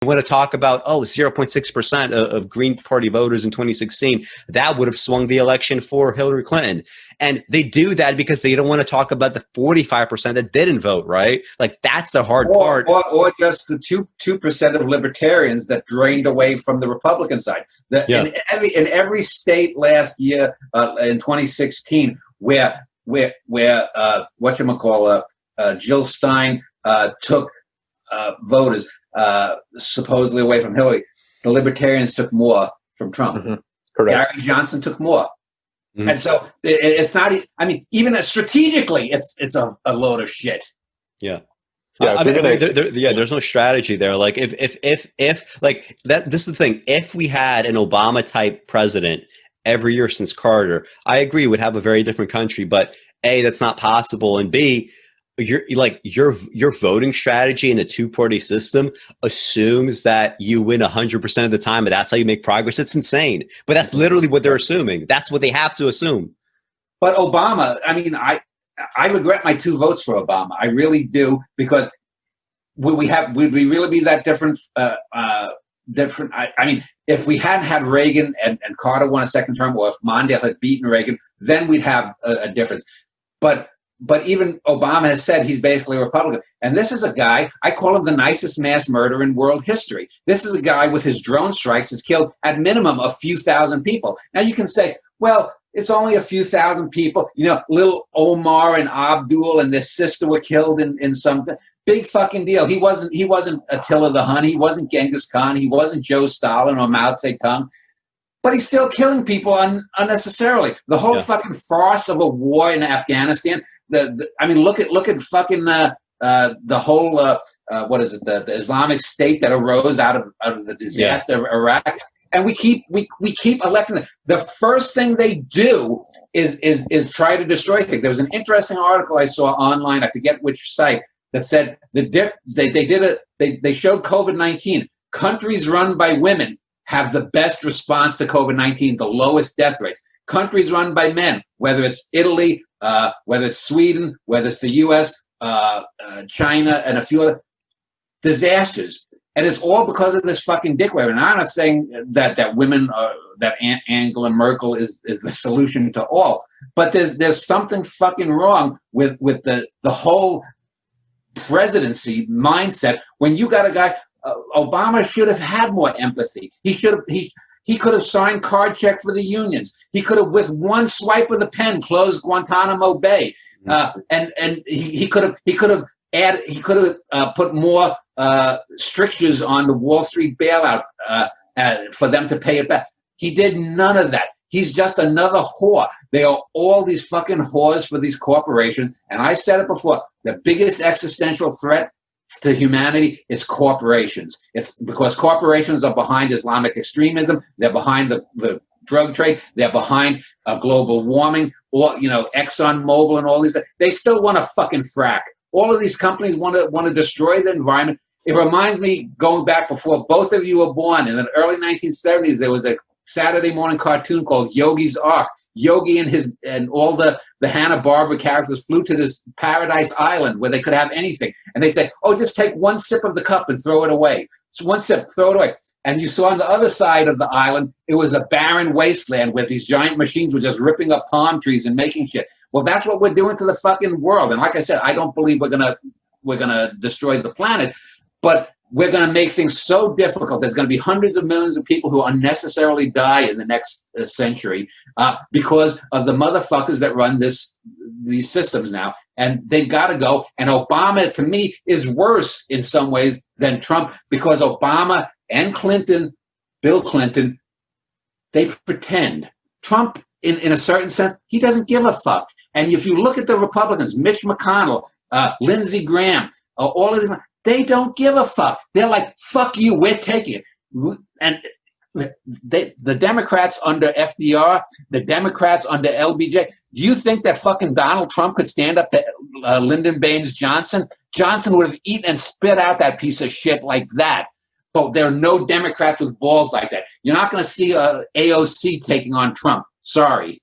want to talk about, 0.6% of Green Party voters in 2016, that would have swung the election for Hillary Clinton. And they do that because they don't want to talk about the 45% that didn't vote, right? Like, that's the hard part. Or just the 2% of libertarians that drained away from the Republican side. In every state last year, in 2016, where Jill Stein took voters supposedly away from Hillary, the libertarians took more from Trump. Mm-hmm. Correct. Gary Johnson took more. Mm-hmm. And so it's not, I mean, even strategically, it's a load of shit. Yeah. Yeah, there's no strategy there. Like if like that, this is the thing. If we had an Obama type president every year since Carter, I agree, would have a very different country. But A, that's not possible, and B, your voting strategy in a two-party system assumes that you win 100% of the time, and that's how you make progress. It's insane, but that's literally what they're assuming. That's what they have to assume. But Obama, I mean, I regret my 2 votes for Obama. I really do, because would we really be that different? Different. I mean, if we hadn't had Reagan and Carter won a second term, or if Mondale had beaten Reagan, then we'd have a difference. But even Obama has said he's basically a Republican. And this is a guy, I call him the nicest mass murderer in world history. This is a guy with his drone strikes has killed at minimum a few thousand people. Now you can say, well, it's only a few thousand people. You know, little Omar and Abdul and their sister were killed in something. Big fucking deal. He wasn't Attila the Hun. He wasn't Genghis Khan. He wasn't Joe Stalin or Mao Zedong. But he's still killing people unnecessarily. The whole fucking farce of a war in Afghanistan. I mean, look at fucking the whole what is it? The Islamic State that arose out of the disaster of Iraq, and we keep electing them. The first thing they do is try to destroy things. There was an interesting article I saw online. I forget which site that said they showed COVID-19. Countries run by women have the best response to COVID-19, the lowest death rates. Countries run by men, whether it's Italy, whether it's Sweden, whether it's the U.S., China, and a few other disasters. And it's all because of this fucking dick wave. And I'm not saying that women, that Angela Merkel is the solution to all. But there's something fucking wrong with the whole presidency mindset. When you got a guy, Obama should have had more empathy. He could have signed card check for the unions. He could have, with one swipe of the pen, closed Guantanamo Bay. And he could have put more strictures on the Wall Street bailout for them to pay it back. He did none of that. He's just another whore. They are all these fucking whores for these corporations. And I said it before, the biggest existential threat to humanity is corporations. It's because corporations are behind Islamic extremism. They're behind the drug trade. They're behind global warming, or Exxon Mobil and all these. They still want to fucking frack. All of these companies want to destroy the environment. It reminds me, going back before both of you were born, in the early 1970s, there was a Saturday morning cartoon called Yogi's Ark. Yogi and all the Hanna-Barbera characters flew to this paradise island where they could have anything. And they'd say, oh, just take one sip of the cup and throw it away. So one sip, throw it away. And you saw on the other side of the island, it was a barren wasteland where these giant machines were just ripping up palm trees and making shit. Well, that's what we're doing to the fucking world. And like I said, I don't believe we're gonna destroy the planet, but we're going to make things so difficult. There's going to be hundreds of millions of people who unnecessarily die in the next century because of the motherfuckers that run these systems now. And they've got to go. And Obama, to me, is worse in some ways than Trump, because Obama and Clinton, Bill Clinton, they pretend. Trump, in a certain sense, he doesn't give a fuck. And if you look at the Republicans, Mitch McConnell, Lindsey Graham, all of them, they don't give a fuck. They're like, fuck you, we're taking it. And the Democrats under FDR, the Democrats under LBJ, do you think that fucking Donald Trump could stand up to Lyndon Baines Johnson? Johnson would have eaten and spit out that piece of shit like that. But there are no Democrats with balls like that. You're not going to see AOC taking on Trump. Sorry.